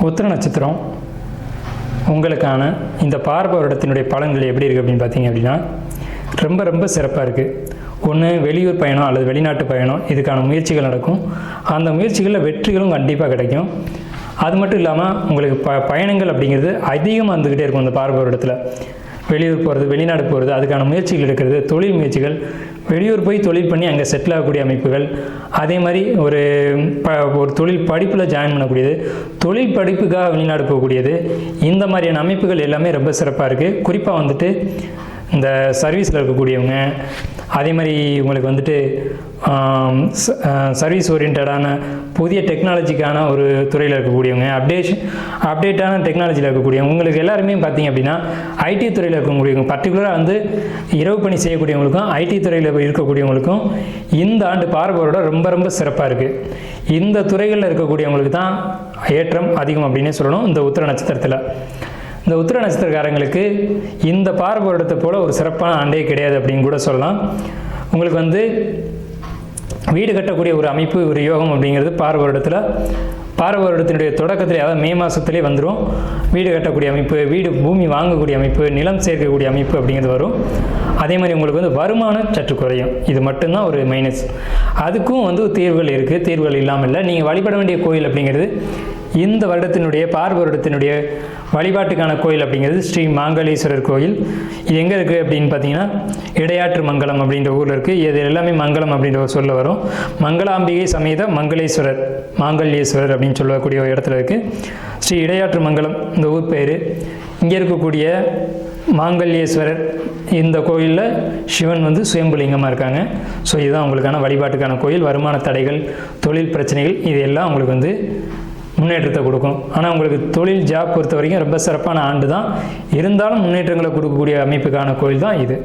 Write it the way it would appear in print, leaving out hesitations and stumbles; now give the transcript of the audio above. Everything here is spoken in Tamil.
உத்திர நட்சத்திரம் உங்களுக்கான இந்த பார்வை வருடத்தினுடைய பலன்கள் எப்படி இருக்குது அப்படின்னு பார்த்தீங்க அப்படின்னா ரொம்ப ரொம்ப சிறப்பாக இருக்குது. ஒன்று வெளியூர் பயணம் அல்லது வெளிநாட்டு பயணம் இதுக்கான முயற்சிகள் நடக்கும். அந்த முயற்சிகளில் வெற்றிகளும் கண்டிப்பாக கிடைக்கும். அது மட்டும் இல்லாமல் உங்களுக்கு பயணங்கள் அப்படிங்கிறது அதிகமாக வந்துக்கிட்டே இருக்கும். இந்த பார்வை வருடத்தில் வெளியூர் போகிறது, வெளிநாடு போகிறது, அதுக்கான முயற்சிகள் எடுக்கிறது, தொழில் முயற்சிகள், வெளியூர் போய் தொழில் பண்ணி அங்கே செட்டில் ஆகக்கூடிய அமைப்புகள், அதே மாதிரி ஒரு தொழில் படிப்பில் ஜாயின் பண்ணக்கூடியது, தொழில் படிப்புக்காக வெளிநாடு போகக்கூடியது, இந்த மாதிரியான அமைப்புகள் எல்லாமே ரொம்ப சிறப்பாக இருக்குது. குறிப்பாக வந்துட்டு இந்த சர்வீஸில் இருக்கக்கூடியவங்க, அதே மாதிரி உங்களுக்கு வந்துட்டு சர்வீஸ் ஓரியன்டான புதிய டெக்னாலஜிக்கான ஒரு துறையில் இருக்கக்கூடியவங்க, அப்டேட்டான டெக்னாலஜியில் இருக்கக்கூடியவங்க, உங்களுக்கு எல்லாருமே பார்த்தீங்க அப்படின்னா ஐடி துறையில் இருக்கக்கூடியவங்க, பர்டிகுலராக வந்து இரவு பணி செய்யக்கூடியவங்களுக்கும் ஐடி துறையில் இருக்கக்கூடியவங்களுக்கும் இந்த ஆண்டு பார்வையோட ரொம்ப ரொம்ப சிறப்பாக இருக்குது. இந்த துறைகளில் இருக்கக்கூடியவங்களுக்கு தான் ஏற்றம் அதிகம் அப்படின்னே சொல்லணும். இந்த உத்திர நட்சத்திரத்தில் இந்த உத்திர நட்சத்திரக்காரங்களுக்கு இந்த பார்வை வருடத்தை போல ஒரு சிறப்பான ஆண்டே கிடையாது அப்படின்னு கூட சொல்லலாம். உங்களுக்கு வந்து வீடு கட்டக்கூடிய ஒரு அமைப்பு, ஒரு யோகம் அப்படிங்கிறது பார்வை வருடத்தினுடைய தொடக்கத்திலே, அதாவது மே மாதத்திலே வந்துடும். வீடு கட்டக்கூடிய அமைப்பு, பூமி வாங்கக்கூடிய அமைப்பு, நிலம் சேர்க்கக்கூடிய அமைப்பு அப்படிங்கிறது வரும். அதே மாதிரி உங்களுக்கு வந்து வருமானம் சற்று குறையும். இது மட்டும்தான் ஒரு மைனஸ். அதுக்கும் வந்து தீர்வுகள் இருக்குது. தீர்வுகள் இல்லாமல் இல்லை. நீங்கள் வழிபட வேண்டிய கோயில் அப்படிங்கிறது இந்த வருடத்தினுடைய பார்வை வருடத்தினுடைய வழிபாட்டுக்கான கோயில் அப்படிங்கிறது ஸ்ரீ மாங்கலீஸ்வரர் கோயில். இது எங்கே இருக்குது அப்படின்னு பார்த்தீங்கன்னா இடையாற்று மங்கலம் அப்படின்ற ஊரில் இருக்குது. இது எல்லாமே மங்கலம் அப்படின்ற ஒரு சொல்ல வரும். மங்களாம்பிகை சமேத மாங்கல்யேஸ்வரர் அப்படின்னு சொல்லக்கூடிய ஒரு இடத்துல இருக்குது. ஸ்ரீ இடையாற்று மங்கலம் இந்த ஊர் பேர். இங்கே இருக்கக்கூடிய மாங்கல்யேஸ்வரர் இந்த கோயிலில் சிவன் வந்து சுயம்புலிங்கமாக இருக்காங்க. ஸோ இதுதான் உங்களுக்கான வழிபாட்டுக்கான கோயில். வருமான தடைகள், தொழில் பிரச்சனைகள், இது எல்லாம் உங்களுக்கு வந்து முன்னேற்றத்தை கொடுக்கும். ஆனால் உங்களுக்கு தொழில் ஜாப் பொறுத்த வரைக்கும் ரொம்ப சிறப்பான ஆண்டு தான். இருந்தாலும் முன்னேற்றங்களை கொடுக்கக்கூடிய அமைப்புக்கான கோயில் தான் இது.